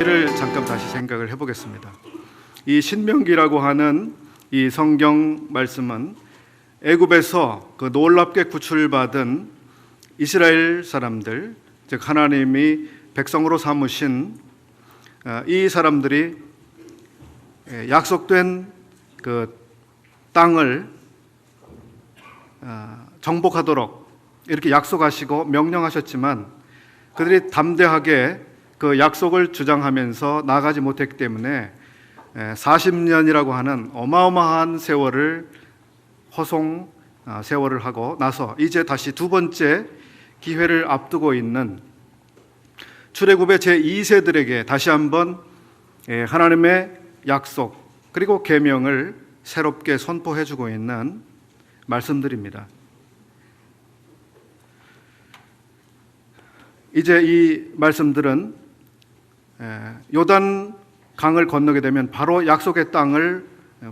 를 잠깐 다시 생각을 해보겠습니다. 이 신명기라고 하는 이 성경 말씀은 애굽에서 그 놀랍게 구출받은 이스라엘 사람들, 즉 하나님이 백성으로 삼으신 이 사람들이 약속된 그 땅을 정복하도록 이렇게 약속하시고 명령하셨지만 그들이 담대하게 그 약속을 주장하면서 나아가지 못했기 때문에 40년이라고 하는 어마어마한 세월을 허송 세월을 하고 나서 이제 다시 두 번째 기회를 앞두고 있는 출애굽의 제2세들에게 다시 한번 하나님의 약속 그리고 계명을 새롭게 선포해주고 있는 말씀들입니다. 이제 이 말씀들은 요단 강을 건너게 되면 바로 약속의 땅을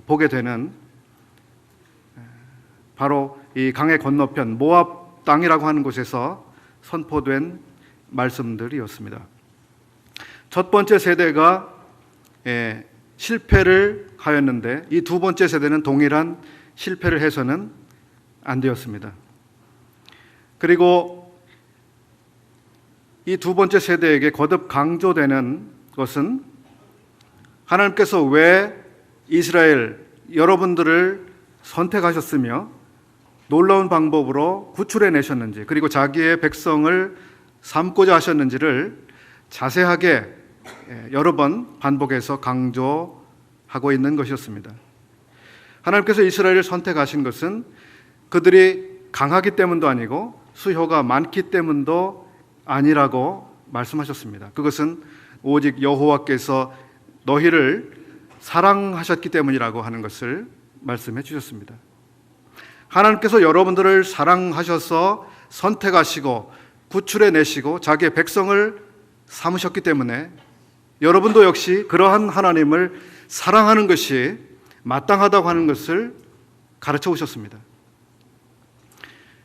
보게 되는 바로 이 강의 건너편 모압 땅이라고 하는 곳에서 선포된 말씀들이었습니다. 첫 번째 세대가 실패를 하였는데 이 두 번째 세대는 동일한 실패를 해서는 안 되었습니다. 그리고 이 두 번째 세대에게 거듭 강조되는 것은 하나님께서 왜 이스라엘 여러분들을 선택하셨으며 놀라운 방법으로 구출해내셨는지 그리고 자기의 백성을 삼고자 하셨는지를 자세하게 여러 번 반복해서 강조하고 있는 것이었습니다. 하나님께서 이스라엘을 선택하신 것은 그들이 강하기 때문도 아니고 수효가 많기 때문도 아니라고 말씀하셨습니다. 그것은 오직 여호와께서 너희를 사랑하셨기 때문이라고 하는 것을 말씀해 주셨습니다. 하나님께서 여러분들을 사랑하셔서 선택하시고 구출해내시고 자기의 백성을 삼으셨기 때문에 여러분도 역시 그러한 하나님을 사랑하는 것이 마땅하다고 하는 것을 가르쳐 오셨습니다.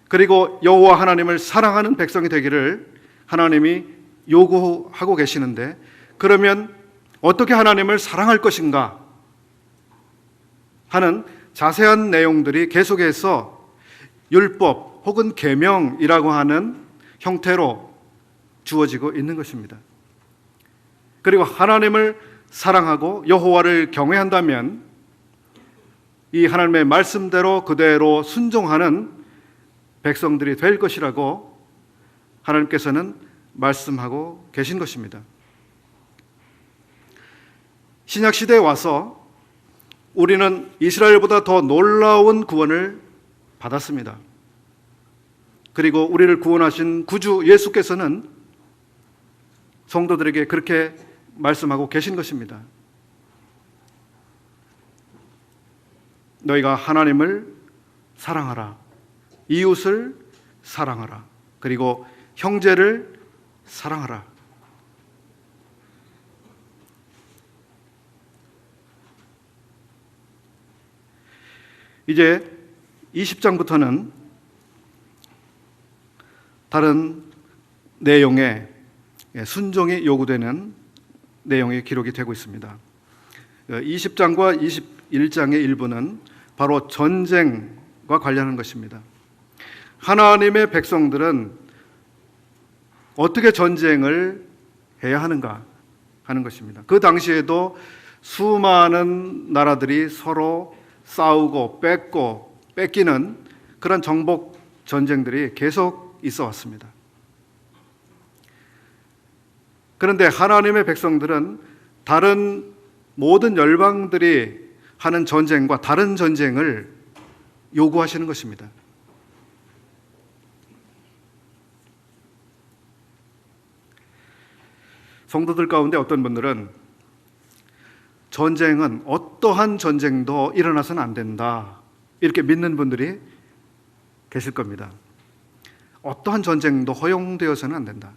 그리고 여호와 하나님을 사랑하는 백성이 되기를 하나님이 요구하고 계시는데 그러면 어떻게 하나님을 사랑할 것인가 하는 자세한 내용들이 계속해서 율법 혹은 계명이라고 하는 형태로 주어지고 있는 것입니다. 그리고 하나님을 사랑하고 여호와를 경외한다면 이 하나님의 말씀대로 그대로 순종하는 백성들이 될 것이라고 하나님께서는 말씀하고 계신 것입니다. 신약시대에 와서 우리는 이스라엘보다 더 놀라운 구원을 받았습니다. 그리고 우리를 구원하신 구주 예수께서는 성도들에게 그렇게 말씀하고 계신 것입니다. 너희가 하나님을 사랑하라, 이웃을 사랑하라, 그리고 형제를 사랑하라. 이제 20장부터는 다른 내용의 순종이 요구되는 내용이 기록이 되고 있습니다. 20장과 21장의 일부는 바로 전쟁과 관련한 것입니다. 하나님의 백성들은 어떻게 전쟁을 해야 하는가 하는 것입니다. 그 당시에도 수많은 나라들이 서로 싸우고 뺏기는 그런 정복 전쟁들이 계속 있어 왔습니다. 그런데 하나님의 백성들은 다른 모든 열방들이 하는 전쟁과 다른 전쟁을 요구하시는 것입니다. 성도들 가운데 어떤 분들은 전쟁은 어떠한 전쟁도 일어나서는 안 된다 이렇게 믿는 분들이 계실 겁니다. 어떠한 전쟁도 허용되어서는 안 된다.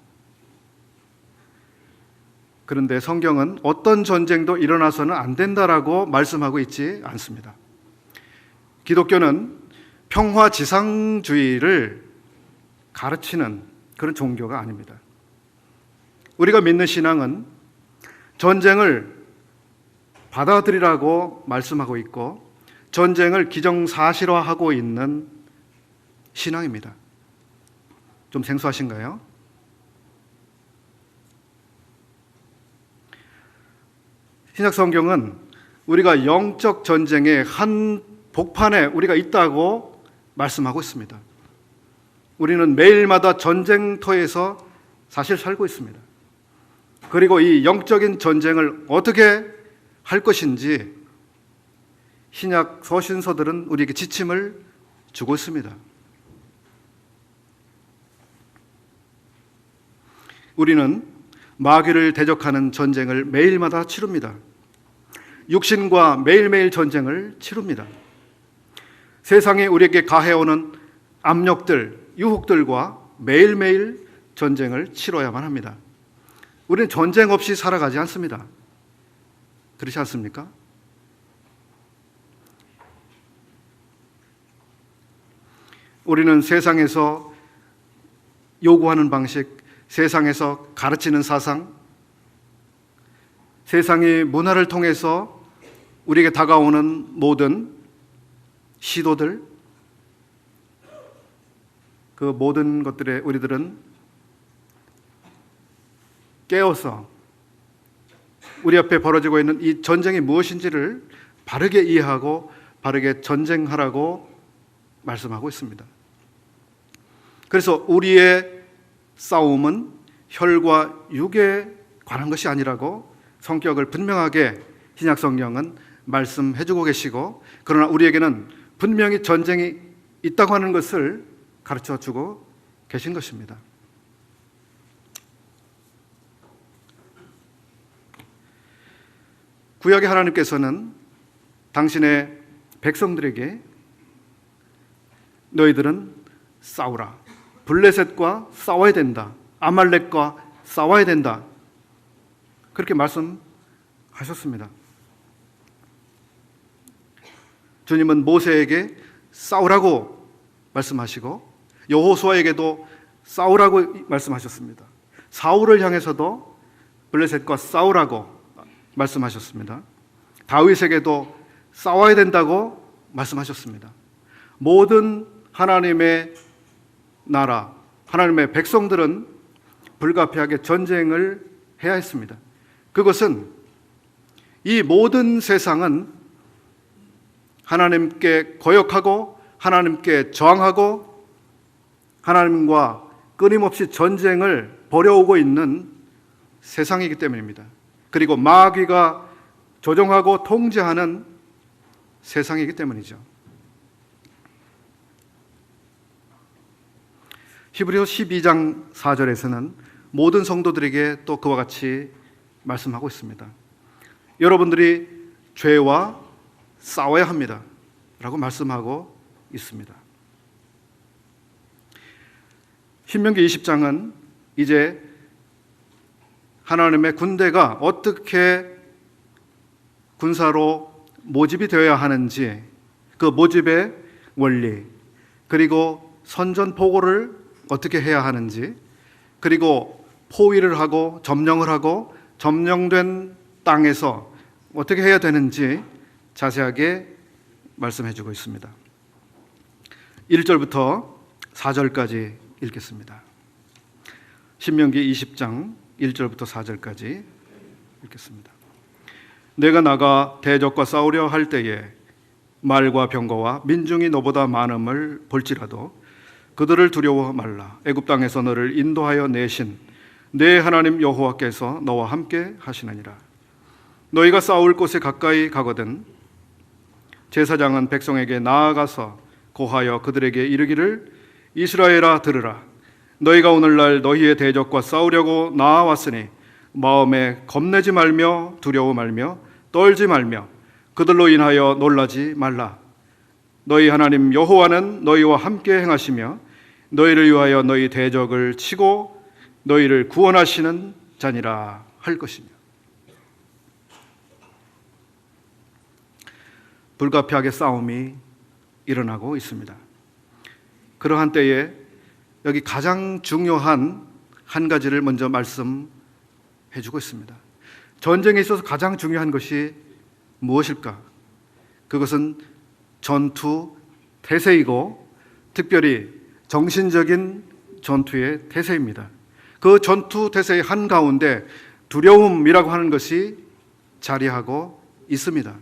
그런데 성경은 어떤 전쟁도 일어나서는 안 된다라고 말씀하고 있지 않습니다. 기독교는 평화지상주의를 가르치는 그런 종교가 아닙니다. 우리가 믿는 신앙은 전쟁을 받아들이라고 말씀하고 있고 전쟁을 기정사실화하고 있는 신앙입니다. 좀 생소하신가요? 신약 성경은 우리가 영적 전쟁의 한 복판에 우리가 있다고 말씀하고 있습니다. 우리는 매일마다 전쟁터에서 사실 살고 있습니다. 그리고 이 영적인 전쟁을 어떻게 할 것인지 신약 서신서들은 우리에게 지침을 주고 있습니다. 우리는 마귀를 대적하는 전쟁을 매일마다 치릅니다. 육신과 매일매일 전쟁을 치릅니다. 세상이 우리에게 가해오는 압력들, 유혹들과 매일매일 전쟁을 치러야만 합니다. 우리는 전쟁 없이 살아가지 않습니다. 그렇지 않습니까? 우리는 세상에서 요구하는 방식, 세상에서 가르치는 사상, 세상의 문화를 통해서 우리에게 다가오는 모든 시도들, 그 모든 것들에 우리들은 깨어서 우리 앞에 벌어지고 있는 이 전쟁이 무엇인지를 바르게 이해하고 바르게 전쟁하라고 말씀하고 있습니다. 그래서 우리의 싸움은 혈과 육에 관한 것이 아니라고 성격을 분명하게 신약 성경은 말씀해주고 계시고, 그러나 우리에게는 분명히 전쟁이 있다고 하는 것을 가르쳐주고 계신 것입니다. 구약의 하나님께서는 당신의 백성들에게 너희들은 싸우라, 블레셋과 싸워야 된다, 아말렉과 싸워야 된다, 그렇게 말씀하셨습니다. 주님은 모세에게 싸우라고 말씀하시고 여호수아에게도 싸우라고 말씀하셨습니다. 사울을 향해서도 블레셋과 싸우라고 말씀하셨습니다. 다윗에게도 싸워야 된다고 말씀하셨습니다. 모든 하나님의 나라, 하나님의 백성들은 불가피하게 전쟁을 해야 했습니다. 그것은 이 모든 세상은 하나님께 거역하고 하나님께 저항하고 하나님과 끊임없이 전쟁을 벌여오고 있는 세상이기 때문입니다. 그리고 마귀가 조종하고 통제하는 세상이기 때문이죠. 히브리서 12장 4절에서는 모든 성도들에게 또 그와 같이 말씀하고 있습니다. 여러분들이 죄와 싸워야 합니다 라고 말씀하고 있습니다. 신명기 20장은 이제 하나님의 군대가 어떻게 군사로 모집이 되어야 하는지, 그 모집의 원리, 그리고 선전포고를 어떻게 해야 하는지, 그리고 포위를 하고 점령을 하고 점령된 땅에서 어떻게 해야 되는지 자세하게 말씀해 주고 있습니다. 1절부터 4절까지 읽겠습니다. 신명기 20장 1절부터 4절까지 읽겠습니다. 내가 나가 대적과 싸우려 할 때에 말과 병거와 민중이 너보다 많음을 볼지라도 그들을 두려워 말라. 애굽 땅에서 너를 인도하여 내신 내 하나님 여호와께서 너와 함께 하시느니라. 너희가 싸울 곳에 가까이 가거든 제사장은 백성에게 나아가서 고하여 그들에게 이르기를 이스라엘아 들으라. 너희가 오늘날 너희의 대적과 싸우려고 나아왔으니 마음에 겁내지 말며 두려워 말며 떨지 말며 그들로 인하여 놀라지 말라. 너희 하나님 여호와는 너희와 함께 행하시며 너희를 위하여 너희 대적을 치고 너희를 구원하시는 자니라 할 것이며. 불가피하게 싸움이 일어나고 있습니다. 그러한 때에 여기 가장 중요한 한 가지를 먼저 말씀해 주고 있습니다. 전쟁에 있어서 가장 중요한 것이 무엇일까? 그것은 전투 태세이고 특별히 정신적인 전투의 태세입니다. 그 전투 태세의 한가운데 두려움이라고 하는 것이 자리하고 있습니다.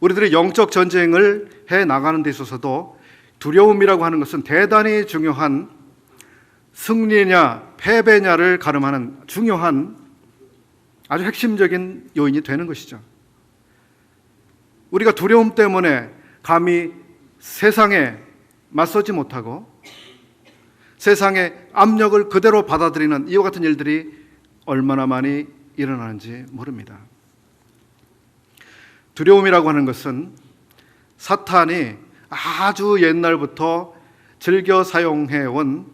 우리들이 영적 전쟁을 해 나가는 데 있어서도 두려움이라고 하는 것은 대단히 중요한 승리냐 패배냐를 가름하는 중요한 아주 핵심적인 요인이 되는 것이죠. 우리가 두려움 때문에 감히 세상에 맞서지 못하고 세상의 압력을 그대로 받아들이는 이와 같은 일들이 얼마나 많이 일어나는지 모릅니다. 두려움이라고 하는 것은 사탄이 아주 옛날부터 즐겨 사용해온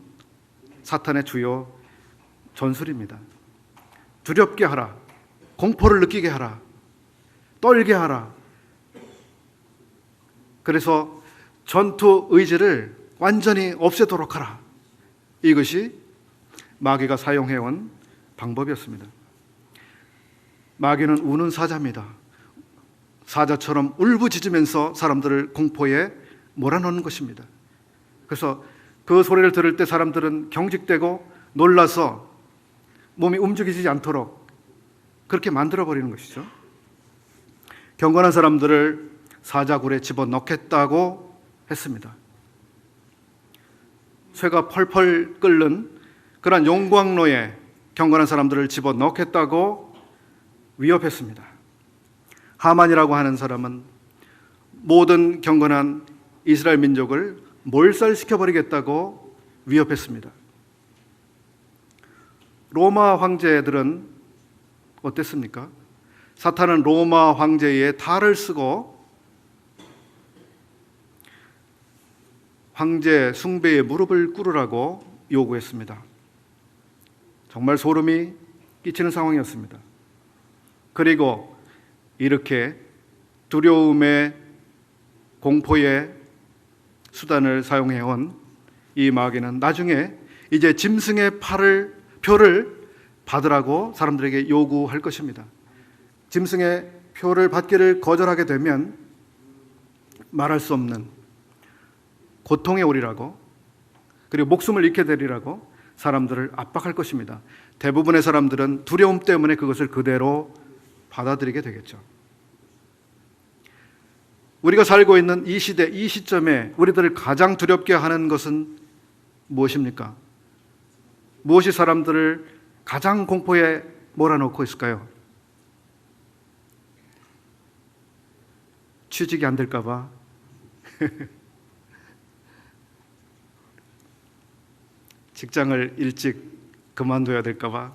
사탄의 주요 전술입니다. 두렵게 하라, 공포를 느끼게 하라, 떨게 하라. 그래서 전투 의지를 완전히 없애도록 하라. 이것이 마귀가 사용해온 방법이었습니다. 마귀는 우는 사자입니다. 사자처럼 울부짖으면서 사람들을 공포에 몰아넣는 것입니다. 그래서 그 소리를 들을 때 사람들은 경직되고 놀라서 몸이 움직이지 않도록 그렇게 만들어버리는 것이죠. 경건한 사람들을 사자굴에 집어넣겠다고 했습니다. 쇠가 펄펄 끓는 그러한 용광로에 경건한 사람들을 집어넣겠다고 위협했습니다. 하만이라고 하는 사람은 모든 경건한 이스라엘 민족을 몰살시켜버리겠다고 위협했습니다. 로마 황제들은 어땠습니까? 사탄은 로마 황제의 탈을 쓰고 황제 숭배의 무릎을 꿇으라고 요구했습니다. 정말 소름이 끼치는 상황이었습니다. 그리고 이렇게 두려움의 공포의 수단을 사용해온 이 마귀는 나중에 이제 짐승의 표를 받으라고 사람들에게 요구할 것입니다. 짐승의 표를 받기를 거절하게 되면 말할 수 없는 고통에 오리라고, 그리고 목숨을 잃게 되리라고 사람들을 압박할 것입니다. 대부분의 사람들은 두려움 때문에 그것을 그대로 받아들이게 되겠죠. 우리가 살고 있는 이 시대, 이 시점에 우리들을 가장 두렵게 하는 것은 무엇입니까? 무엇이 사람들을 가장 공포에 몰아넣고 있을까요? 취직이 안 될까 봐, 직장을 일찍 그만둬야 될까 봐,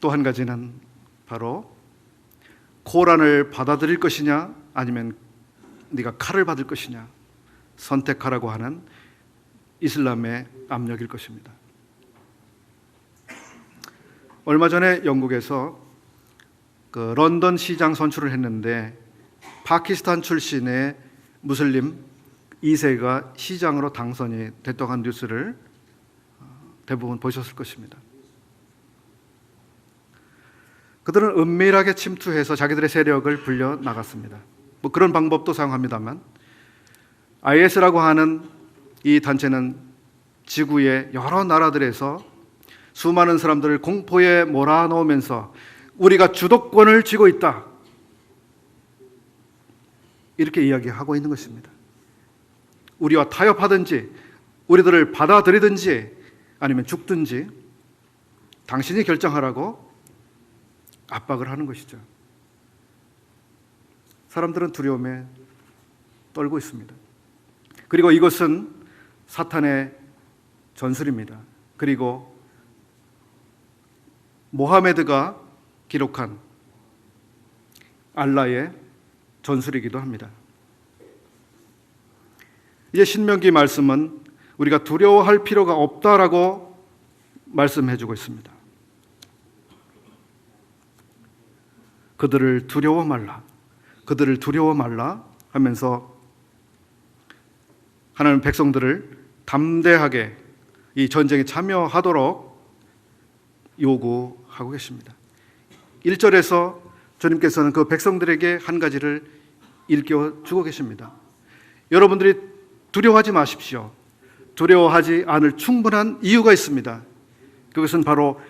또 한 가지는 바로 고난을 받아들일 것이냐 아니면 네가 칼을 받을 것이냐 선택하라고 하는 이슬람의 압력일 것입니다. 얼마 전에 영국에서 그 런던 시장 선출을 했는데 파키스탄 출신의 무슬림 2세가 시장으로 당선이 됐다고 한 뉴스를 대부분 보셨을 것입니다. 그들은 은밀하게 침투해서 자기들의 세력을 불려 나갔습니다. 뭐 그런 방법도 사용합니다만 IS라고 하는 이 단체는 지구의 여러 나라들에서 수많은 사람들을 공포에 몰아넣으면서 우리가 주도권을 쥐고 있다, 이렇게 이야기하고 있는 것입니다. 우리와 타협하든지 우리들을 받아들이든지 아니면 죽든지 당신이 결정하라고 압박을 하는 것이죠. 사람들은 두려움에 떨고 있습니다. 그리고 이것은 사탄의 전술입니다. 그리고 모하메드가 기록한 알라의 전술이기도 합니다. 이제 신명기 말씀은 우리가 두려워할 필요가 없다라고 말씀해주고 있습니다. 그들을 두려워 말라, 그들을 두려워 말라 하면서 하나님 백성들을 담대하게 이 전쟁에 참여하도록 요구하고 계십니다. 1절에서 주님께서는 그 백성들에게 한 가지를 일깨워 주고 계십니다. 여러분들이 두려워하지 마십시오. 두려워하지 않을 충분한 이유가 있습니다. 그것은 바로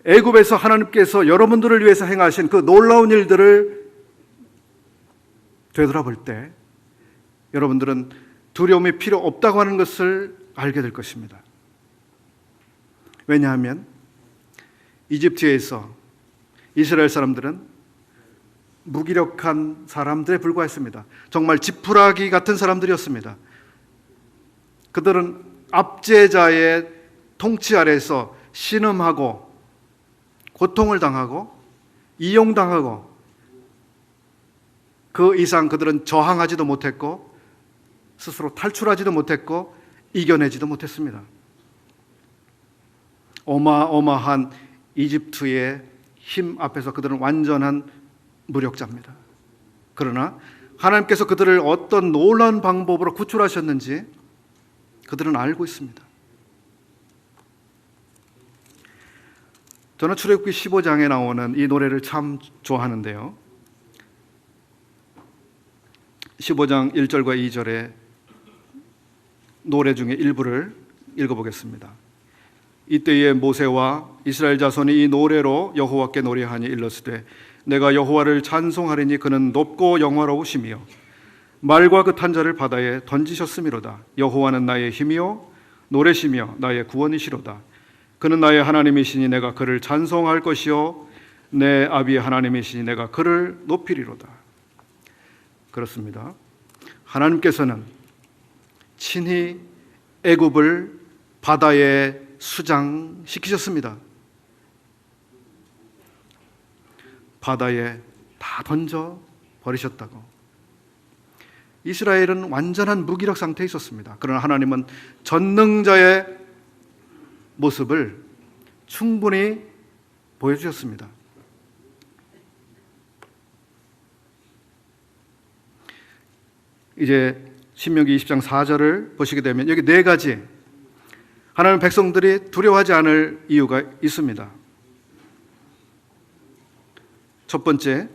애굽에서 하나님께서 여러분들을 위해서 행하신 그 놀라운 일들을 되돌아볼 때 여러분들은 두려움이 필요 없다고 하는 것을 알게 될 것입니다. 왜냐하면 이집트에서 이스라엘 사람들은 무기력한 사람들에 불과했습니다. 정말 지푸라기 같은 사람들이었습니다. 그들은 압제자의 통치 아래에서 신음하고 고통을 당하고 이용당하고 그 이상 그들은 저항하지도 못했고 스스로 탈출하지도 못했고 이겨내지도 못했습니다. 어마어마한 이집트의 힘 앞에서 그들은 완전한 무력자입니다. 그러나 하나님께서 그들을 어떤 놀라운 방법으로 구출하셨는지 그들은 알고 있습니다. 저는 출애굽기 15장에 나오는 이 노래를 참 좋아하는데요. 15장 1절과 2절의 노래 중에 일부를 읽어보겠습니다. 이때에 모세와 이스라엘 자손이 이 노래로 여호와께 노래하니 일렀으되 내가 여호와를 찬송하리니 그는 높고 영화로우시며 말과 그 탄자를 바다에 던지셨음이로다. 여호와는 나의 힘이요 노래시며 나의 구원이시로다. 그는 나의 하나님이시니 내가 그를 찬송할 것이요 내 아비의 하나님이시니 내가 그를 높이리로다. 그렇습니다. 하나님께서는 친히 애굽을 바다에 수장시키셨습니다. 바다에 다 던져 버리셨다고. 이스라엘은 완전한 무기력 상태에 있었습니다. 그러나 하나님은 전능자의 모습을 충분히 보여주셨습니다. 이제 신명기 20장 4절을 보시게 되면 여기 네 가지 하나님 백성들이 두려워하지 않을 이유가 있습니다. 첫 번째,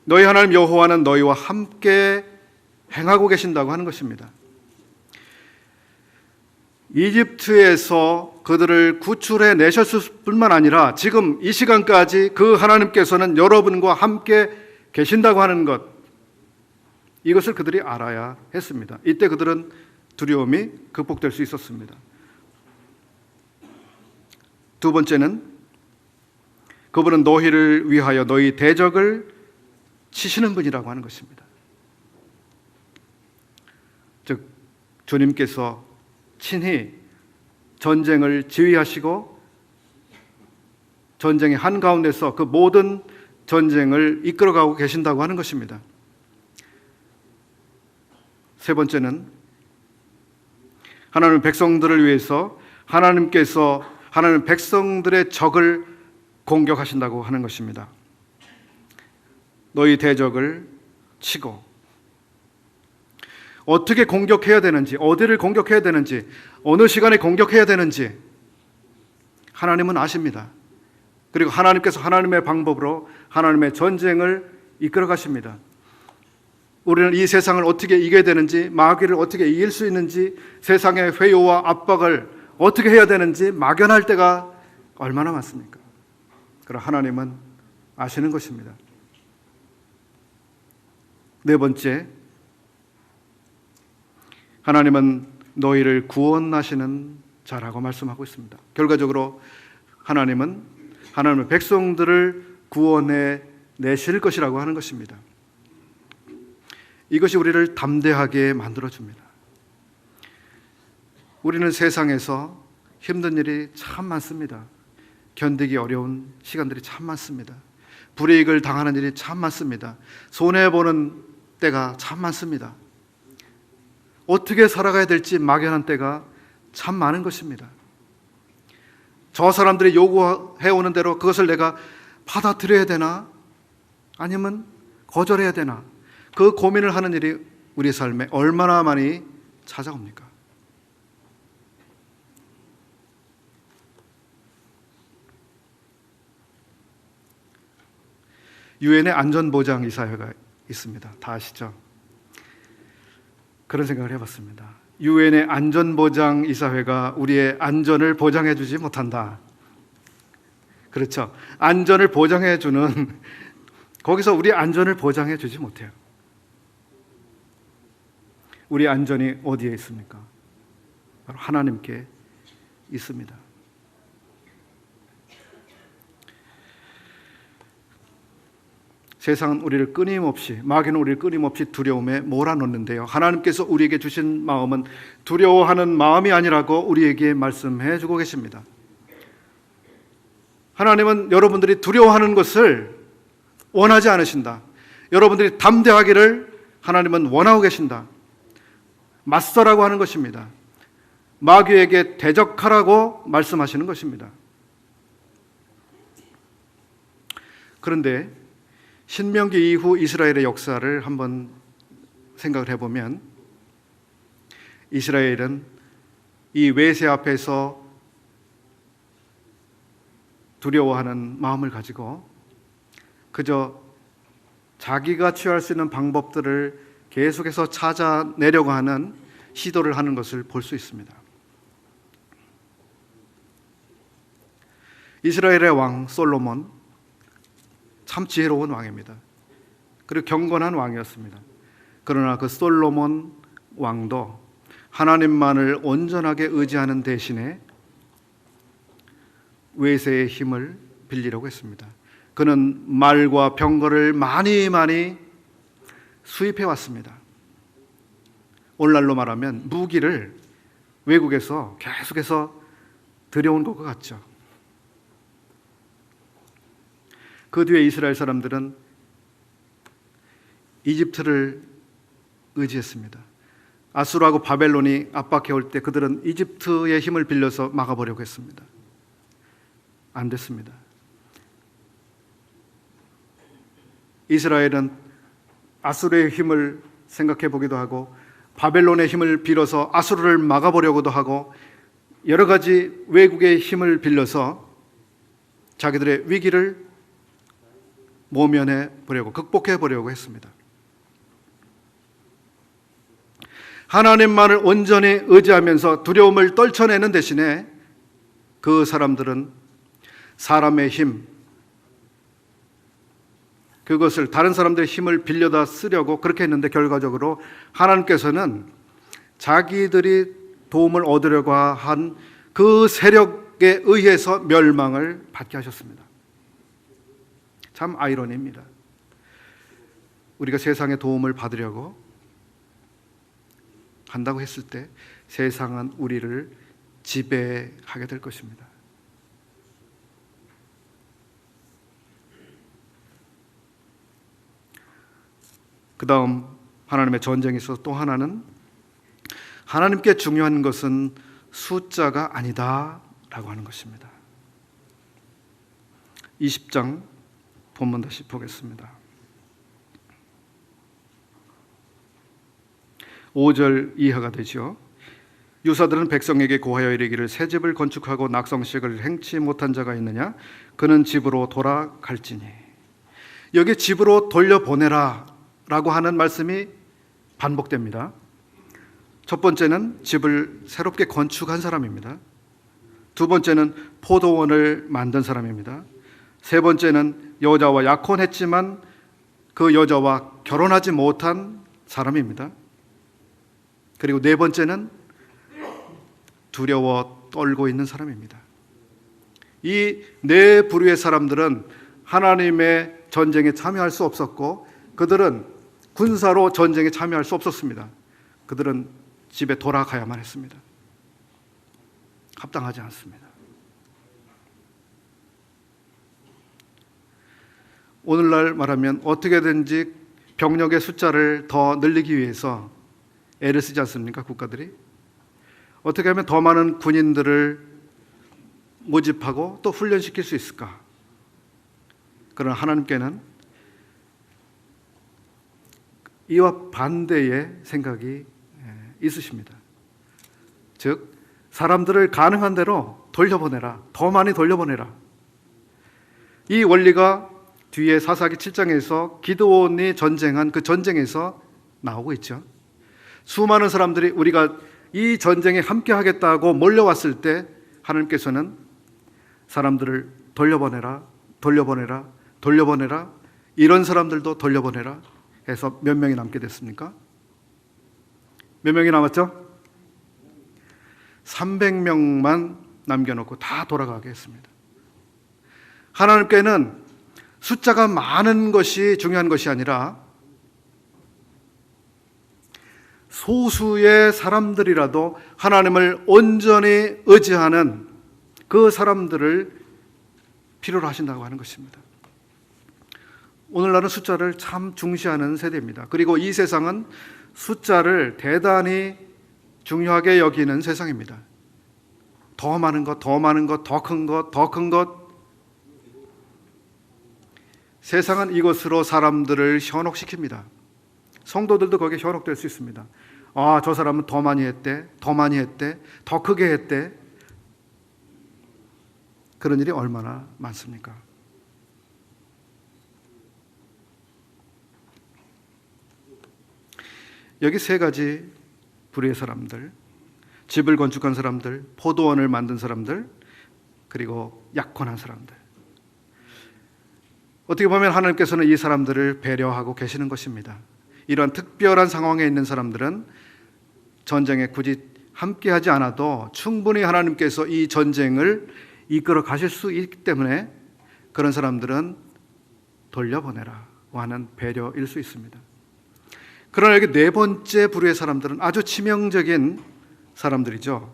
너희 하나님 여호와는 너희와 함께 행하고 계신다고 하는 것입니다. 이집트에서 그들을 구출해 내셨을 뿐만 아니라 지금 이 시간까지 그 하나님께서는 여러분과 함께 계신다고 하는 것, 이것을 그들이 알아야 했습니다. 이때 그들은 두려움이 극복될 수 있었습니다. 두 번째는 그분은 너희를 위하여 너희 대적을 치시는 분이라고 하는 것입니다. 즉 주님께서 친히 전쟁을 지휘하시고 전쟁의 한가운데서 그 모든 전쟁을 이끌어가고 계신다고 하는 것입니다. 세 번째는 하나님 백성들을 위해서 하나님께서 하나님 백성들의 적을 공격하신다고 하는 것입니다. 너희 대적을 치고 어떻게 공격해야 되는지, 어디를 공격해야 되는지, 어느 시간에 공격해야 되는지 하나님은 아십니다. 그리고 하나님께서 하나님의 방법으로 하나님의 전쟁을 이끌어 가십니다. 우리는 이 세상을 어떻게 이겨야 되는지, 마귀를 어떻게 이길 수 있는지, 세상의 회유와 압박을 어떻게 해야 되는지 막연할 때가 얼마나 많습니까? 그러나 하나님은 아시는 것입니다. 네 번째, 하나님은 너희를 구원하시는 자라고 말씀하고 있습니다. 결과적으로 하나님은 하나님의 백성들을 구원해 내실 것이라고 하는 것입니다. 이것이 우리를 담대하게 만들어줍니다. 우리는 세상에서 힘든 일이 참 많습니다. 견디기 어려운 시간들이 참 많습니다. 불이익을 당하는 일이 참 많습니다. 손해보는 때가 참 많습니다. 어떻게 살아가야 될지 막연한 때가 참 많은 것입니다. 저 사람들이 요구해오는 대로 그것을 내가 받아들여야 되나? 아니면 거절해야 되나? 그 고민을 하는 일이 우리 삶에 얼마나 많이 찾아옵니까? 유엔의 안전보장이사회가 있습니다. 다 아시죠? 그런 생각을 해봤습니다. 유엔의 안전보장이사회가 우리의 안전을 보장해 주지 못한다. 그렇죠. 안전을 보장해 주는 거기서 우리 안전을 보장해 주지 못해요. 우리 안전이 어디에 있습니까? 바로 하나님께 있습니다. 세상은 우리를 끊임없이, 마귀는 우리를 끊임없이 두려움에 몰아넣는데요, 하나님께서 우리에게 주신 마음은 두려워하는 마음이 아니라고 우리에게 말씀해 주고 계십니다. 하나님은 여러분들이 두려워하는 것을 원하지 않으신다. 여러분들이 담대하기를 하나님은 원하고 계신다. 맞서라고 하는 것입니다. 마귀에게 대적하라고 말씀하시는 것입니다. 그런데 신명기 이후 이스라엘의 역사를 한번 생각을 해보면, 이스라엘은 이 외세 앞에서 두려워하는 마음을 가지고 그저 자기가 취할 수 있는 방법들을 계속해서 찾아내려고 하는 시도를 하는 것을 볼 수 있습니다. 이스라엘의 왕 솔로몬, 참 지혜로운 왕입니다. 그리고 경건한 왕이었습니다. 그러나 그 솔로몬 왕도 하나님만을 온전하게 의지하는 대신에 외세의 힘을 빌리려고 했습니다. 그는 말과 병거를 많이 수입해 왔습니다. 오늘날로 말하면 무기를 외국에서 계속해서 들여온 것 같죠. 그 뒤에 이스라엘 사람들은 이집트를 의지했습니다. 아수르하고 바벨론이 압박해 올 때 그들은 이집트의 힘을 빌려서 막아보려고 했습니다. 안 됐습니다. 이스라엘은 아수르의 힘을 생각해 보기도 하고 바벨론의 힘을 빌어서 아수르를 막아보려고도 하고 여러 가지 외국의 힘을 빌려서 자기들의 위기를 모면해 보려고, 극복해 보려고 했습니다. 하나님만을 온전히 의지하면서 두려움을 떨쳐내는 대신에 그 사람들은 사람의 힘, 그것을 다른 사람들의 힘을 빌려다 쓰려고 그렇게 했는데, 결과적으로 하나님께서는 자기들이 도움을 얻으려고 한 그 세력에 의해서 멸망을 받게 하셨습니다. 참 아이러니입니다. 우리가 세상의 도움을 받으려고 한다고 했을 때 세상은 우리를 지배하게 될 것입니다. 그 다음 하나님의 전쟁이 있어서 또 하나는, 하나님께 중요한 것은 숫자가 아니다 라고 하는 것입니다. 20장 본문 다시 보겠습니다. 5절 이하가 되죠. 유사들은 백성에게 고하여 이르기를 새 집을 건축하고 낙성식을 행치 못한 자가 있느냐? 그는 집으로 돌아갈지니. 여기 집으로 돌려보내라 라고 하는 말씀이 반복됩니다. 첫 번째는 집을 새롭게 건축한 사람입니다. 두 번째는 포도원을 만든 사람입니다. 세 번째는 여자와 약혼했지만 그 여자와 결혼하지 못한 사람입니다. 그리고 네 번째는 두려워 떨고 있는 사람입니다. 이 네 부류의 사람들은 하나님의 전쟁에 참여할 수 없었고, 그들은 군사로 전쟁에 참여할 수 없었습니다. 그들은 집에 돌아가야만 했습니다. 합당하지 않습니다. 오늘날 말하면 어떻게든지 병력의 숫자를 더 늘리기 위해서 애를 쓰지 않습니까? 국가들이 어떻게 하면 더 많은 군인들을 모집하고 또 훈련시킬 수 있을까? 그러나 하나님께는 이와 반대의 생각이 있으십니다. 즉 사람들을 가능한 대로 돌려보내라, 더 많이 돌려보내라. 이 원리가 뒤에 사사기 7장에서 기드온이 전쟁한 그 전쟁에서 나오고 있죠. 수많은 사람들이 우리가 이 전쟁에 함께 하겠다고 몰려왔을 때 하나님께서는 사람들을 돌려보내라, 돌려보내라, 돌려보내라, 이런 사람들도 돌려보내라 해서 몇 명이 남게 됐습니까? 몇 명이 남았죠? 300명만 남겨놓고 다 돌아가게 했습니다. 하나님께는 숫자가 많은 것이 중요한 것이 아니라 소수의 사람들이라도 하나님을 온전히 의지하는 그 사람들을 필요로 하신다고 하는 것입니다. 오늘날은 숫자를 참 중시하는 세대입니다. 그리고 이 세상은 숫자를 대단히 중요하게 여기는 세상입니다. 더 많은 것, 더 많은 것, 더 큰 것, 더 큰 것. 세상은 이것으로 사람들을 현혹시킵니다. 성도들도 거기에 현혹될 수 있습니다. 아, 저 사람은 더 많이 했대, 더 많이 했대, 더 크게 했대. 그런 일이 얼마나 많습니까? 여기 세 가지 부류의 사람들, 집을 건축한 사람들, 포도원을 만든 사람들, 그리고 약혼한 사람들. 어떻게 보면 하나님께서는 이 사람들을 배려하고 계시는 것입니다. 이런 특별한 상황에 있는 사람들은 전쟁에 굳이 함께하지 않아도 충분히 하나님께서 이 전쟁을 이끌어 가실 수 있기 때문에 그런 사람들은 돌려보내라고 하는 배려일 수 있습니다. 그러나 여기 네 번째 부류의 사람들은 아주 치명적인 사람들이죠.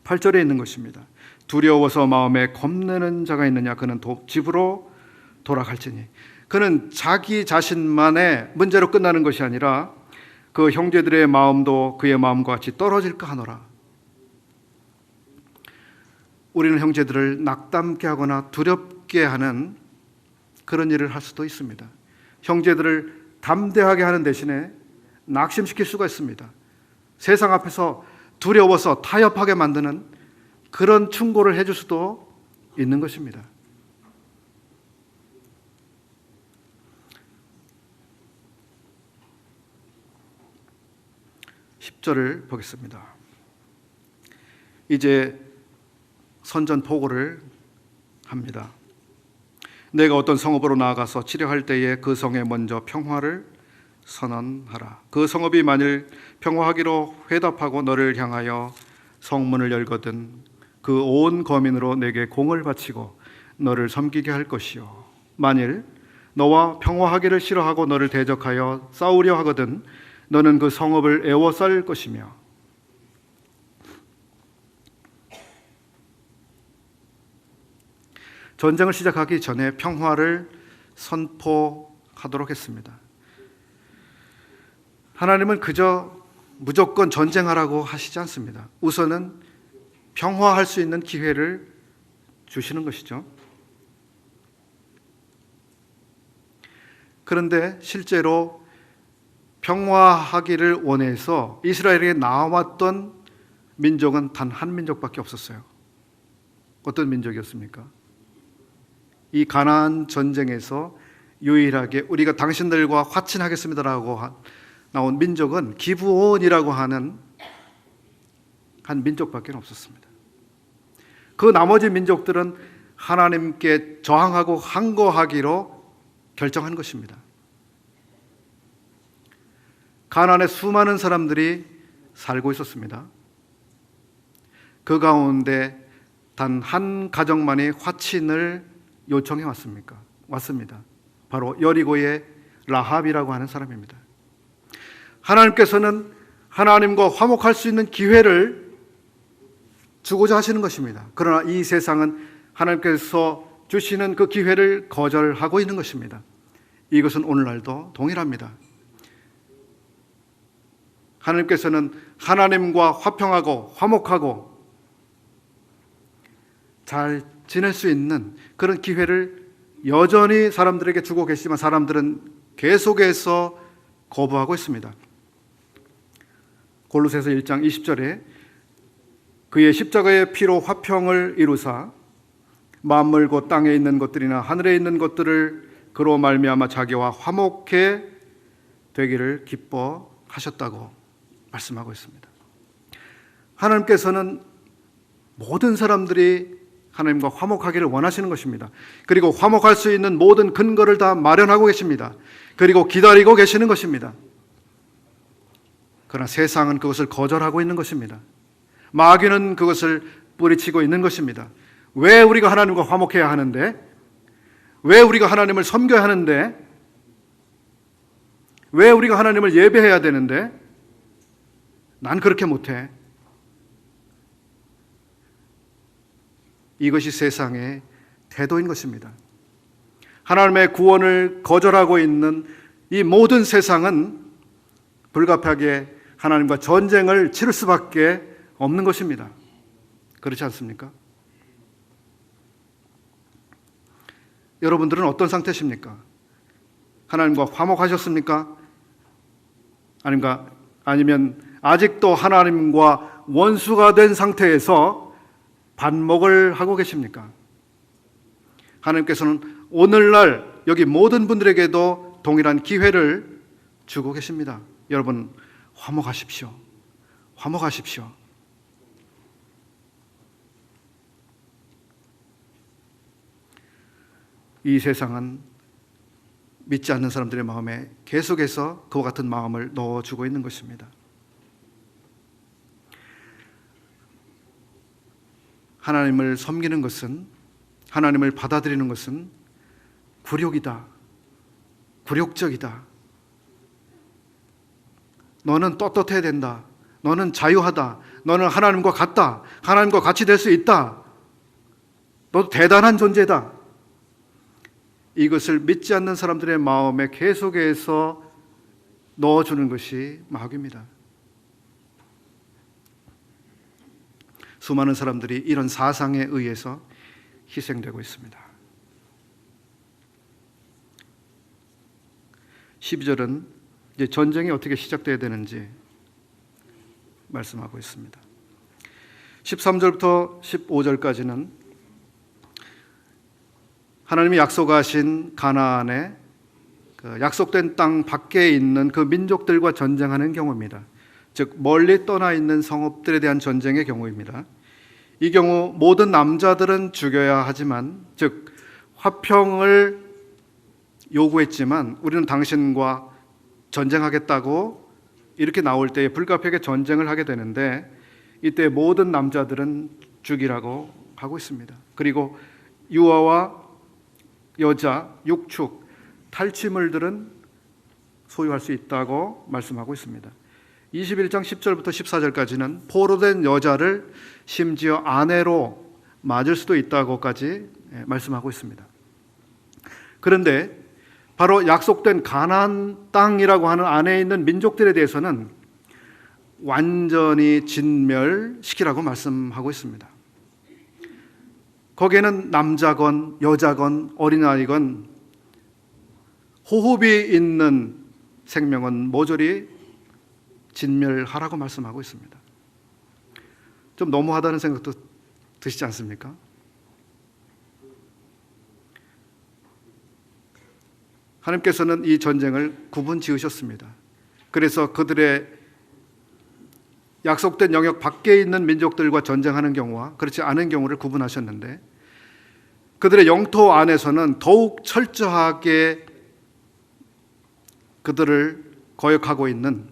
8절에 있는 것입니다. 두려워서 마음에 겁내는 자가 있느냐? 그는 집으로 돌아갈지니. 그는 자기 자신만의 문제로 끝나는 것이 아니라 그 형제들의 마음도 그의 마음과 같이 떨어질까 하노라. 우리는 형제들을 낙담케 하거나 두렵게 하는 그런 일을 할 수도 있습니다. 형제들을 담대하게 하는 대신에 낙심시킬 수가 있습니다. 세상 앞에서 두려워서 타협하게 만드는 그런 충고를 해줄 수도 있는 것입니다. 10절을 보겠습니다. 이제 선전포고를 합니다. 내가 어떤 성읍으로 나아가서 치려할 때에 그 성에 먼저 평화를 선언하라. 그 성읍이 만일 평화하기로 회답하고 너를 향하여 성문을 열거든 그 온 거민으로 내게 공을 바치고 너를 섬기게 할 것이요. 만일 너와 평화하기를 싫어하고 너를 대적하여 싸우려 하거든 너는 그 성읍을 애워쌀 것이며 전쟁을 시작하기 전에 평화를 선포하도록 했습니다. 하나님은 그저 무조건 전쟁하라고 하시지 않습니다. 우선은 평화할 수 있는 기회를 주시는 것이죠. 그런데 실제로 평화하기를 원해서 이스라엘에게 나왔던 민족은 단 한 민족밖에 없었어요. 어떤 민족이었습니까? 이 가나안 전쟁에서 유일하게 우리가 당신들과 화친하겠습니다라고 나온 민족은 기브온이라고 하는 한 민족밖에 없었습니다. 그 나머지 민족들은 하나님께 저항하고 항거하기로 결정한 것입니다. 가나안에 수많은 사람들이 살고 있었습니다. 그 가운데 단 한 가정만이 화친을 요청해 왔습니다. 바로 여리고의 라합이라고 하는 사람입니다. 하나님께서는 하나님과 화목할 수 있는 기회를 주고자 하시는 것입니다. 그러나 이 세상은 하나님께서 주시는 그 기회를 거절하고 있는 것입니다. 이것은 오늘날도 동일합니다. 하나님께서는 하나님과 화평하고 화목하고 잘 지낼 수 있는 그런 기회를 여전히 사람들에게 주고 계시지만 사람들은 계속해서 거부하고 있습니다. 골로새서 1장 20절에 그의 십자가의 피로 화평을 이루사 만물고 땅에 있는 것들이나 하늘에 있는 것들을 그로 말미암아 자기와 화목해 되기를 기뻐하셨다고 말씀하고 있습니다. 하나님께서는 모든 사람들이 하나님과 화목하기를 원하시는 것입니다. 그리고 화목할 수 있는 모든 근거를 다 마련하고 계십니다. 그리고 기다리고 계시는 것입니다. 그러나 세상은 그것을 거절하고 있는 것입니다. 마귀는 그것을 뿌리치고 있는 것입니다. 왜 우리가 하나님과 화목해야 하는데? 왜 우리가 하나님을 섬겨야 하는데? 왜 우리가 하나님을 예배해야 되는데? 난 그렇게 못해. 이것이 세상의 태도인 것입니다. 하나님의 구원을 거절하고 있는 이 모든 세상은 불가피하게 하나님과 전쟁을 치를 수밖에 없는 것입니다. 그렇지 않습니까? 여러분들은 어떤 상태십니까? 하나님과 화목하셨습니까? 아니면 아직도 하나님과 원수가 된 상태에서 반목을 하고 계십니까? 하나님께서는 오늘날 여기 모든 분들에게도 동일한 기회를 주고 계십니다. 여러분, 화목하십시오. 화목하십시오. 이 세상은 믿지 않는 사람들의 마음에 계속해서 그와 같은 마음을 넣어주고 있는 것입니다. 하나님을 섬기는 것은, 하나님을 받아들이는 것은 굴욕이다. 굴욕적이다. 너는 떳떳해야 된다. 너는 자유하다. 너는 하나님과 같다. 하나님과 같이 될 수 있다. 너도 대단한 존재다. 이것을 믿지 않는 사람들의 마음에 계속해서 넣어주는 것이 마귀입니다. 수많은 사람들이 이런 사상에 의해서 희생되고 있습니다. 12절은 이제 전쟁이 어떻게 시작돼야 되는지 말씀하고 있습니다. 13절부터 15절까지는 하나님이 약속하신 가나안의 그 약속된 땅 밖에 있는 그 민족들과 전쟁하는 경우입니다. 즉 멀리 떠나 있는 성읍들에 대한 전쟁의 경우입니다. 이 경우 모든 남자들은 죽여야 하지만, 즉 화평을 요구했지만 우리는 당신과 전쟁하겠다고 이렇게 나올 때에 불가피하게 전쟁을 하게 되는데, 이때 모든 남자들은 죽이라고 하고 있습니다. 그리고 유아와 여자, 육축, 탈취물들은 소유할 수 있다고 말씀하고 있습니다. 21장 10절부터 14절까지는 포로된 여자를 심지어 아내로 맞을 수도 있다고까지 말씀하고 있습니다. 그런데 바로 약속된 가나안 땅이라고 하는 안에 있는 민족들에 대해서는 완전히 진멸시키라고 말씀하고 있습니다. 거기에는 남자건 여자건 어린아이건 호흡이 있는 생명은 모조리 진멸하라고 말씀하고 있습니다. 좀 너무하다는 생각도 드시지 않습니까? 하나님께서는 이 전쟁을 구분 지으셨습니다. 그래서 그들의 약속된 영역 밖에 있는 민족들과 전쟁하는 경우와 그렇지 않은 경우를 구분하셨는데, 그들의 영토 안에서는 더욱 철저하게 그들을 거역하고 있는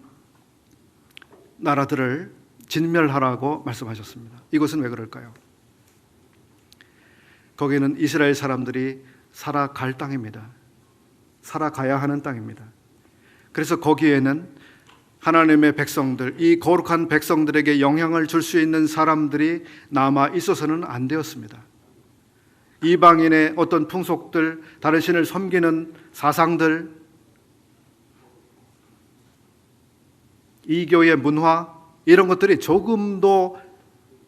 나라들을 진멸하라고 말씀하셨습니다. 이것은 왜 그럴까요? 거기는 이스라엘 사람들이 살아갈 땅입니다. 살아가야 하는 땅입니다. 그래서 거기에는 하나님의 백성들, 이 거룩한 백성들에게 영향을 줄 수 있는 사람들이 남아 있어서는 안 되었습니다. 이방인의 어떤 풍속들, 다른 신을 섬기는 사상들, 이교의 문화, 이런 것들이 조금도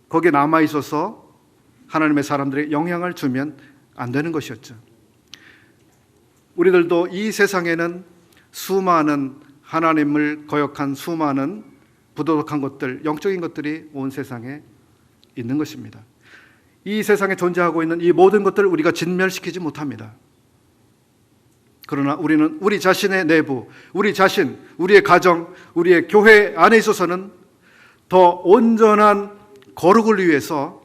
거기에 남아 있어서 하나님의 사람들에게 영향을 주면 안 되는 것이었죠. 우리들도 이 세상에는 수많은 하나님을 거역한 수많은 부도덕한 것들, 영적인 것들이 온 세상에 있는 것입니다. 이 세상에 존재하고 있는 이 모든 것들을 우리가 진멸시키지 못합니다. 그러나 우리는 우리 자신의 내부, 우리 자신, 우리의 가정, 우리의 교회 안에 있어서는 더 온전한 거룩을 위해서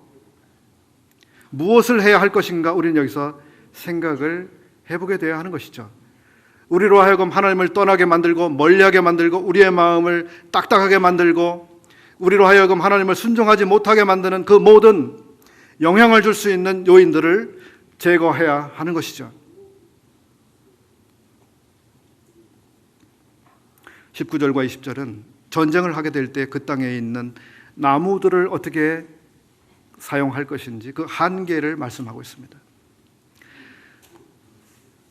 무엇을 해야 할 것인가, 우리는 여기서 생각을 해보게 되어야 하는 것이죠. 우리로 하여금 하나님을 떠나게 만들고 멀리하게 만들고 우리의 마음을 딱딱하게 만들고 우리로 하여금 하나님을 순종하지 못하게 만드는 그 모든 영향을 줄 수 있는 요인들을 제거해야 하는 것이죠. 19절과 20절은 전쟁을 하게 될 때 그 땅에 있는 나무들을 어떻게 사용할 것인지 그 한계를 말씀하고 있습니다.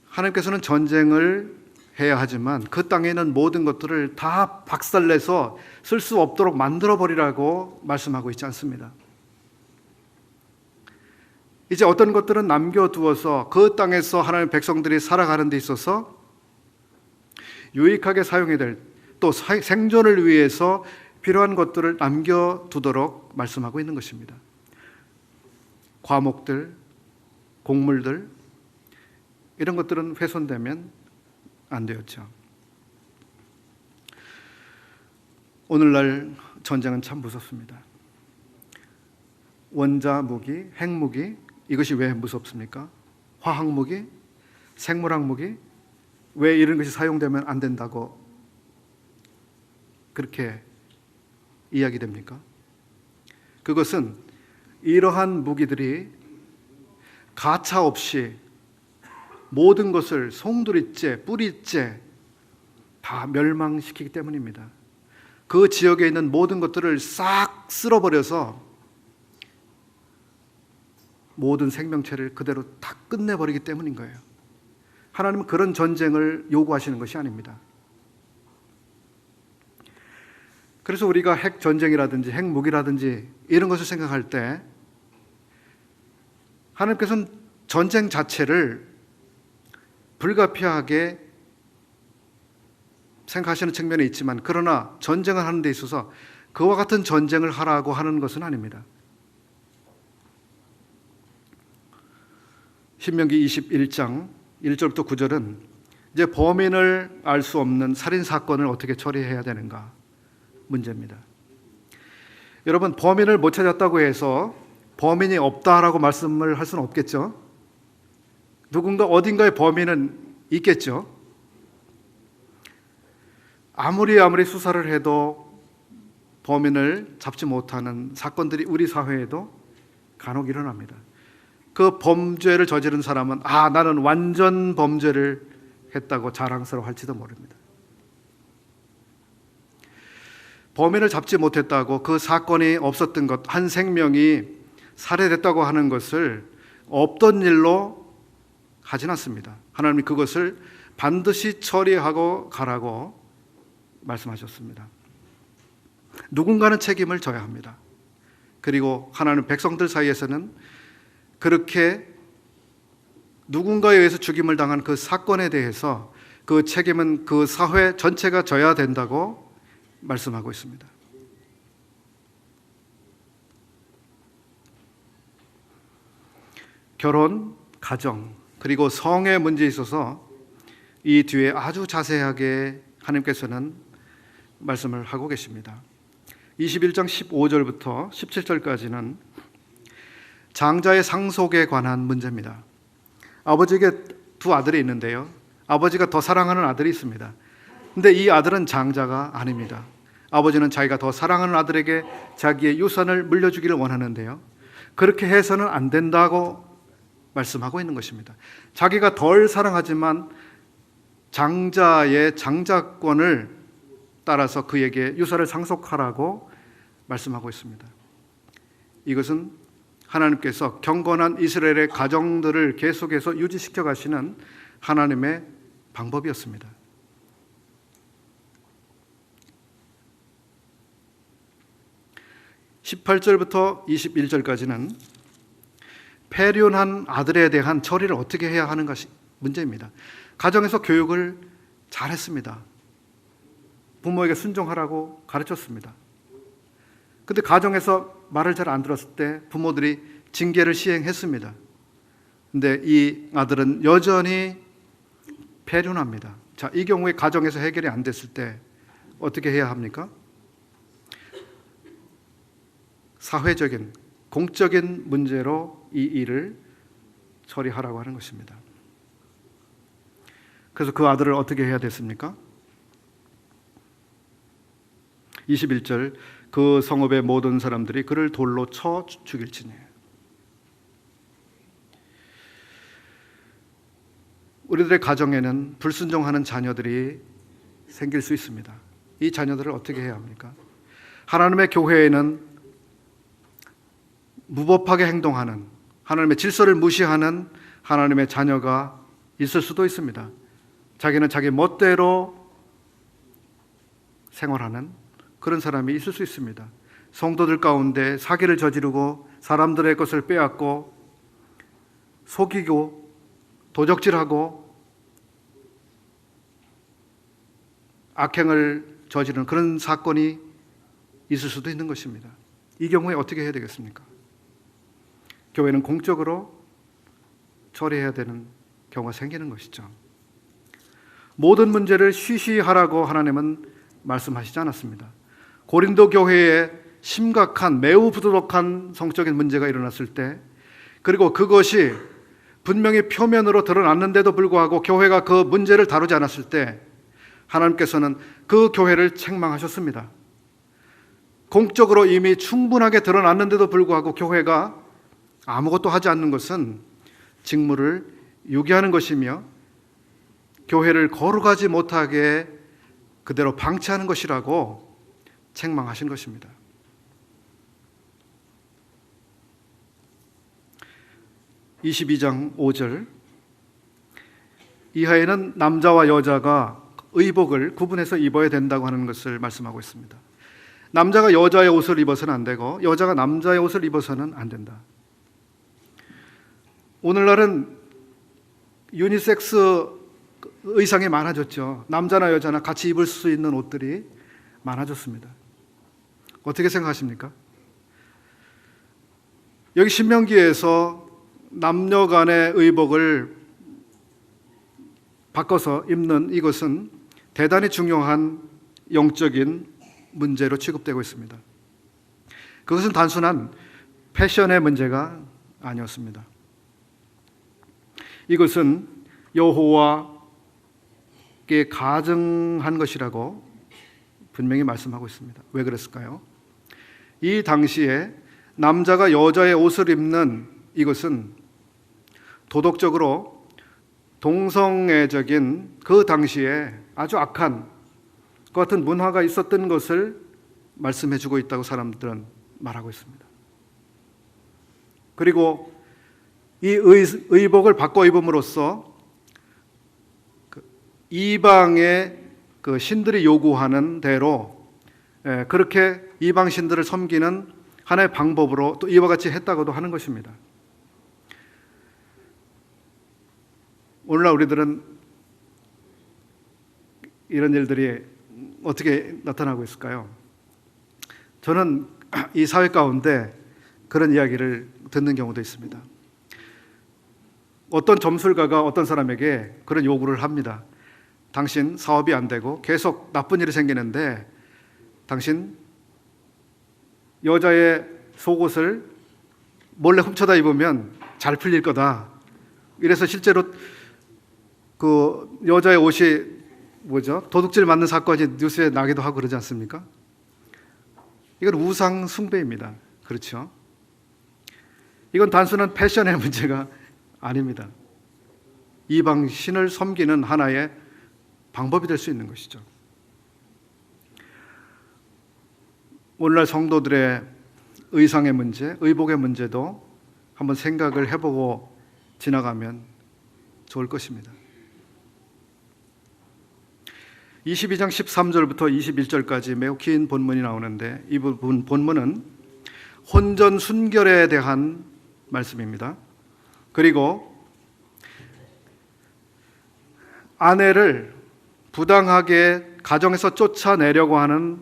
하나님께서는 전쟁을 해야 하지만 그 땅에 있는 모든 것들을 다 박살내서 쓸 수 없도록 만들어버리라고 말씀하고 있지 않습니다. 이제 어떤 것들은 남겨두어서 그 땅에서 하나님의 백성들이 살아가는 데 있어서 유익하게 사용해야 될, 또 생존을 위해서 필요한 것들을 남겨두도록 말씀하고 있는 것입니다. 과목들, 곡물들, 이런 것들은 훼손되면 안 되었죠. 오늘날 전쟁은 참 무섭습니다. 원자 무기, 핵무기, 이것이 왜 무섭습니까? 화학무기, 생물학무기, 왜 이런 것이 사용되면 안 된다고 그렇게 이야기됩니까? 그것은 이러한 무기들이 가차 없이 모든 것을 송두리째, 뿌리째 다 멸망시키기 때문입니다. 그 지역에 있는 모든 것들을 싹 쓸어버려서 모든 생명체를 그대로 다 끝내버리기 때문인 거예요. 하나님은 그런 전쟁을 요구하시는 것이 아닙니다. 그래서 우리가 핵 전쟁이라든지 핵 무기라든지 이런 것을 생각할 때 하나님께서는 전쟁 자체를 불가피하게 생각하시는 측면이 있지만, 그러나 전쟁을 하는 데 있어서 그와 같은 전쟁을 하라고 하는 것은 아닙니다. 신명기 21장 1절부터 9절은 이제 범인을 알 수 없는 살인 사건을 어떻게 처리해야 되는가 문제입니다. 여러분, 범인을 못 찾았다고 해서 범인이 없다라고 말씀을 할 수는 없겠죠. 누군가 어딘가에 범인은 있겠죠. 아무리 수사를 해도 범인을 잡지 못하는 사건들이 우리 사회에도 간혹 일어납니다. 그 범죄를 저지른 사람은 나는 완전 범죄를 했다고 자랑스러워할지도 모릅니다. 범인을 잡지 못했다고 그 사건이 없었던 것, 한 생명이 살해됐다고 하는 것을 없던 일로 하진 않습니다. 하나님이 그것을 반드시 처리하고 가라고 말씀하셨습니다. 누군가는 책임을 져야 합니다. 그리고 하나님 백성들 사이에서는 그렇게 누군가에 의해서 죽임을 당한 그 사건에 대해서 그 책임은 그 사회 전체가 져야 된다고 말씀하고 있습니다. 결혼, 가정, 그리고 성의 문제에 있어서 이 뒤에 아주 자세하게 하나님께서는 말씀을 하고 계십니다. 21장 15절부터 17절까지는 장자의 상속에 관한 문제입니다. 아버지에게 두 아들이 있는데요, 아버지가 더 사랑하는 아들이 있습니다. 근데 이 아들은 장자가 아닙니다. 아버지는 자기가 더 사랑하는 아들에게 자기의 유산을 물려주기를 원하는데요, 그렇게 해서는 안 된다고 말씀하고 있는 것입니다. 자기가 덜 사랑하지만 장자의 장자권을 따라서 그에게 유산을 상속하라고 말씀하고 있습니다. 이것은 하나님께서 경건한 이스라엘의 가정들을 계속해서 유지시켜 가시는 하나님의 방법이었습니다. (18절부터 21절까지는) 폐륜한 아들에 대한 처리를 어떻게 해야 하는 것이 문제입니다. 가정에서 교육을 잘했습니다. 부모에게 순종하라고 가르쳤습니다. 근데 가정에서 말을 잘 안 들었을 때 부모들이 징계를 시행했습니다. 근데 이 아들은 여전히 패륜합니다. 자, 이 경우에 가정에서 해결이 안 됐을 때 어떻게 해야 합니까? 사회적인, 공적인 문제로 이 일을 처리하라고 하는 것입니다. 그래서 그 아들을 어떻게 해야 됐습니까? 21절, 그 성읍의 모든 사람들이 그를 돌로 쳐 죽일지니. 우리들의 가정에는 불순종하는 자녀들이 생길 수 있습니다. 이 자녀들을 어떻게 해야 합니까? 하나님의 교회에는 무법하게 행동하는, 하나님의 질서를 무시하는 하나님의 자녀가 있을 수도 있습니다. 자기는 자기 멋대로 생활하는 그런 사람이 있을 수 있습니다. 성도들 가운데 사기를 저지르고 사람들의 것을 빼앗고 속이고 도적질하고 악행을 저지르는 그런 사건이 있을 수도 있는 것입니다. 이 경우에 어떻게 해야 되겠습니까? 교회는 공적으로 처리해야 되는 경우가 생기는 것이죠. 모든 문제를 쉬쉬하라고 하나님은 말씀하시지 않았습니다. 고린도 교회에 심각한 매우 부도덕한 성적인 문제가 일어났을 때, 그리고 그것이 분명히 표면으로 드러났는데도 불구하고 교회가 그 문제를 다루지 않았을 때 하나님께서는 그 교회를 책망하셨습니다. 공적으로 이미 충분하게 드러났는데도 불구하고 교회가 아무것도 하지 않는 것은 직무를 유기하는 것이며 교회를 거룩하지 못하게 그대로 방치하는 것이라고 책망하신 것입니다. (22장 5절) 이하에는 남자와 여자가 의복을 구분해서 입어야 된다고 하는 것을 말씀하고 있습니다. 남자가 여자의 옷을 입어서는 안 되고 여자가 남자의 옷을 입어서는 안 된다. 오늘날은 유니섹스 의상이 많아졌죠. 남자나 여자나 같이 입을 수 있는 옷들이 많아졌습니다. 어떻게 생각하십니까? 여기 신명기에서 남녀 간의 의복을 바꿔서 입는 이것은 대단히 중요한 영적인 문제로 취급되고 있습니다. 그것은 단순한 패션의 문제가 아니었습니다. 이것은 여호와께 가증한 것이라고 분명히 말씀하고 있습니다. 왜 그랬을까요? 이 당시에 남자가 여자의 옷을 입는 이것은 도덕적으로 동성애적인 그 당시에 아주 악한 그 같은 문화가 있었던 것을 말씀해 주고 있다고 사람들은 말하고 있습니다. 그리고 이 의복을 바꿔 입음으로써 이방의 그 신들이 요구하는 대로 그렇게 이방 신들을 섬기는 하나의 방법으로 또 이와 같이 했다고도 하는 것입니다. 오늘날 우리들은 이런 일들이 어떻게 나타나고 있을까요? 저는 이 사회 가운데 그런 이야기를 듣는 경우도 있습니다. 어떤 점술가가 어떤 사람에게 그런 요구를 합니다. 당신 사업이 안 되고 계속 나쁜 일이 생기는데 당신 여자의 속옷을 몰래 훔쳐다 입으면 잘 풀릴 거다. 이래서 실제로 그 여자의 옷이 도둑질 맞는 사건이 뉴스에 나기도 하고 그러지 않습니까? 이건 우상 숭배입니다. 그렇죠? 이건 단순한 패션의 문제가 아닙니다. 이방 신을 섬기는 하나의 방법이 될 수 있는 것이죠. 오늘날 성도들의 의상의 문제, 의복의 문제도 한번 생각을 해보고 지나가면 좋을 것입니다. 22장 13절부터 21절까지 매우 긴 본문이 나오는데 이 부분 본문은 혼전 순결에 대한 말씀입니다. 그리고 아내를 부당하게 가정에서 쫓아내려고 하는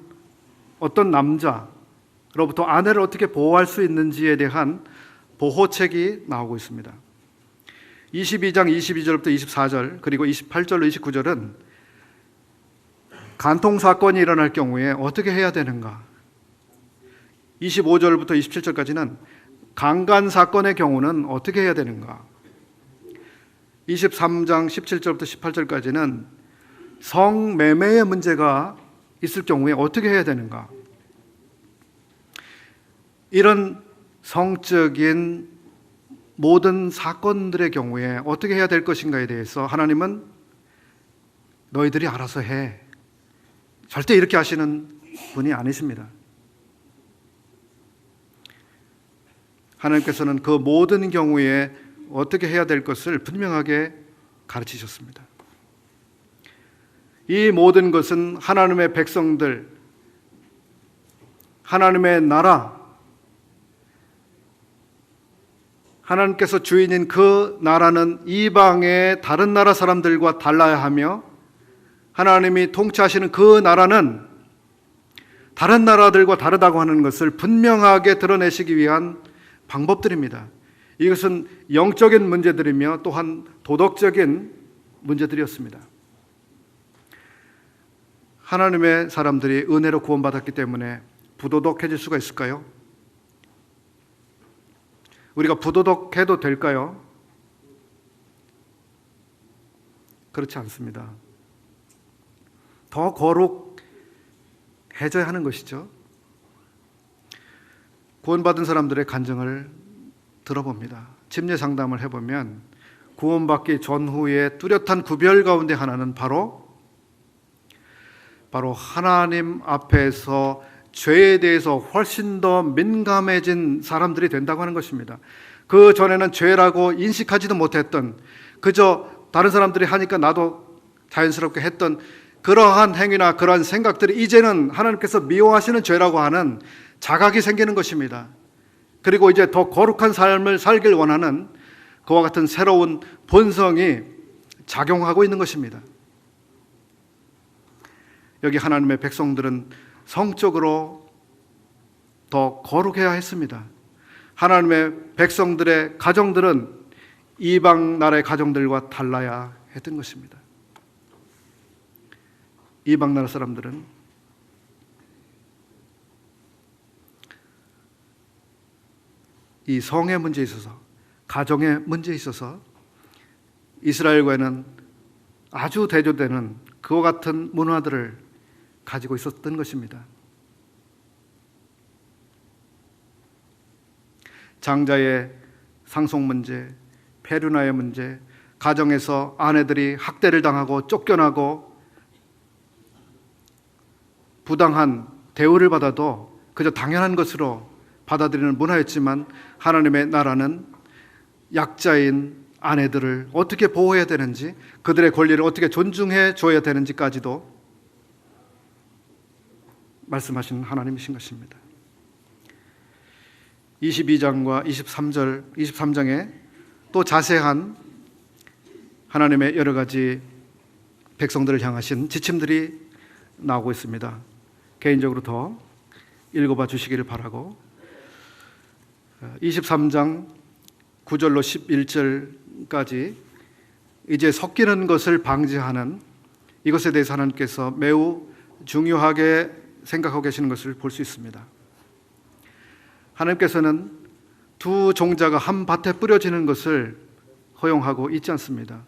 어떤 남자로부터 아내를 어떻게 보호할 수 있는지에 대한 보호책이 나오고 있습니다. 22장 22절부터 24절 그리고 28절로 29절은 간통사건이 일어날 경우에 어떻게 해야 되는가, 25절부터 27절까지는 강간사건의 경우는 어떻게 해야 되는가, 23장 17절부터 18절까지는 성매매의 문제가 있을 경우에 어떻게 해야 되는가, 이런 성적인 모든 사건들의 경우에 어떻게 해야 될 것인가에 대해서 하나님은 너희들이 알아서 해, 절대 이렇게 하시는 분이 아니십니다. 하나님께서는 그 모든 경우에 어떻게 해야 될 것을 분명하게 가르치셨습니다. 이 모든 것은 하나님의 백성들, 하나님의 나라, 하나님께서 주인인 그 나라는 이방의 다른 나라 사람들과 달라야 하며, 하나님이 통치하시는 그 나라는 다른 나라들과 다르다고 하는 것을 분명하게 드러내시기 위한 방법들입니다. 이것은 영적인 문제들이며 또한 도덕적인 문제들이었습니다. 하나님의 사람들이 은혜로 구원받았기 때문에 부도덕해질 수가 있을까요? 우리가 부도덕해도 될까요? 그렇지 않습니다. 더 거룩해져야 하는 것이죠. 구원받은 사람들의 간증을 들어봅니다. 침례 상담을 해보면 구원받기 전후의 뚜렷한 구별 가운데 하나는 바로 하나님 앞에서 죄에 대해서 훨씬 더 민감해진 사람들이 된다고 하는 것입니다. 그 전에는 죄라고 인식하지도 못했던, 그저 다른 사람들이 하니까 나도 자연스럽게 했던 그러한 행위나 그러한 생각들이 이제는 하나님께서 미워하시는 죄라고 하는 자각이 생기는 것입니다. 그리고 이제 더 거룩한 삶을 살길 원하는 그와 같은 새로운 본성이 작용하고 있는 것입니다. 여기 하나님의 백성들은 성적으로 더 거룩해야 했습니다. 하나님의 백성들의 가정들은 이방 나라의 가정들과 달라야 했던 것입니다. 이방 나라 사람들은 이 성의 문제에 있어서, 가정의 문제에 있어서 이스라엘과는 아주 대조되는 그와 같은 문화들을 가지고 있었던 것입니다. 장자의 상속 문제, 페류나의 문제, 가정에서 아내들이 학대를 당하고 쫓겨나고 부당한 대우를 받아도 그저 당연한 것으로 받아들이는 문화였지만, 하나님의 나라는 약자인 아내들을 어떻게 보호해야 되는지, 그들의 권리를 어떻게 존중해 줘야 되는지까지도 말씀하시는 하나님이신 것입니다. 22장과 23장에 또 자세한 하나님의 여러 가지 백성들을 향하신 지침들이 나오고 있습니다. 개인적으로 더 읽어봐 주시기를 바라고, 23장 9절로 11절까지 이제 섞이는 것을 방지하는 이것에 대해서 하나님께서 매우 중요하게 생각하고 계시는 것을 볼 수 있습니다. 하나님께서는 두 종자가 한 밭에 뿌려지는 것을 허용하고 있지 않습니다.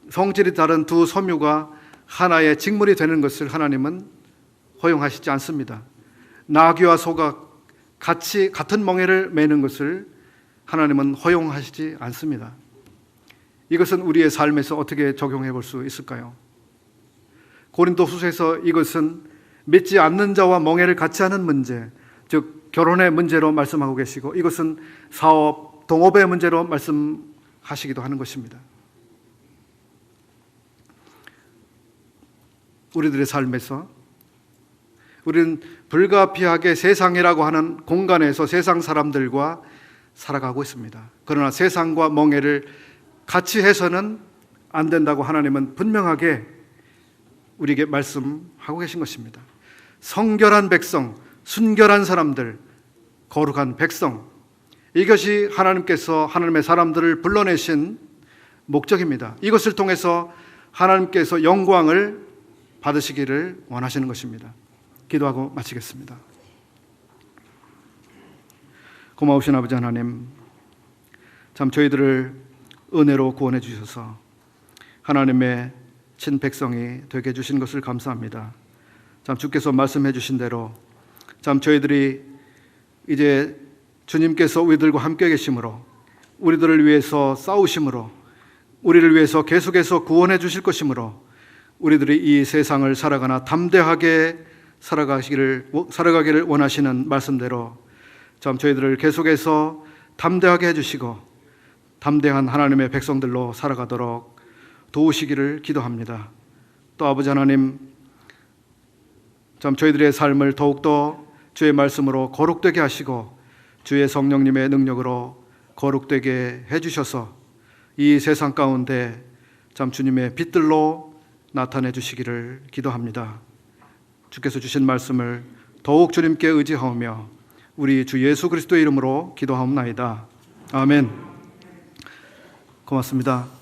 성질이 다른 두 섬유가 하나의 직물이 되는 것을 하나님은 허용하시지 않습니다. 나귀와 소가 같이 같은 멍에를 매는 것을 하나님은 허용하시지 않습니다. 이것은 우리의 삶에서 어떻게 적용해 볼 수 있을까요? 고린도후서에서 이것은 믿지 않는 자와 멍에를 같이 하는 문제, 즉 결혼의 문제로 말씀하고 계시고, 이것은 사업, 동업의 문제로 말씀하시기도 하는 것입니다. 우리들의 삶에서 우리는 불가피하게 세상이라고 하는 공간에서 세상 사람들과 살아가고 있습니다. 그러나 세상과 멍에를 같이 해서는 안 된다고 하나님은 분명하게 우리에게 말씀하고 계신 것입니다. 성결한 백성, 순결한 사람들, 거룩한 백성, 이것이 하나님께서 하나님의 사람들을 불러내신 목적입니다. 이것을 통해서 하나님께서 영광을 받으시기를 원하시는 것입니다. 기도하고 마치겠습니다. 고마우신 아버지 하나님, 참 저희들을 은혜로 구원해 주셔서 하나님의 친백성이 되게 해주신 것을 감사합니다. 참 주께서 말씀해 주신 대로 참 저희들이 이제 주님께서 우리들과 함께 계심으로, 우리들을 위해서 싸우심으로, 우리를 위해서 계속해서 구원해 주실 것이므로 우리들이 이 세상을 살아가나 담대하게 살아가기를 원하시는 말씀대로 참 저희들을 계속해서 담대하게 해주시고 담대한 하나님의 백성들로 살아가도록 도우시기를 기도합니다. 또 아버지 하나님, 참 저희들의 삶을 더욱더 주의 말씀으로 거룩되게 하시고 주의 성령님의 능력으로 거룩되게 해주셔서 이 세상 가운데 참 주님의 빛들로 나타내 주시기를 기도합니다. 주께서 주신 말씀을 더욱 주님께 의지하오며 우리 주 예수 그리스도의 이름으로 기도하옵나이다. 아멘. 고맙습니다.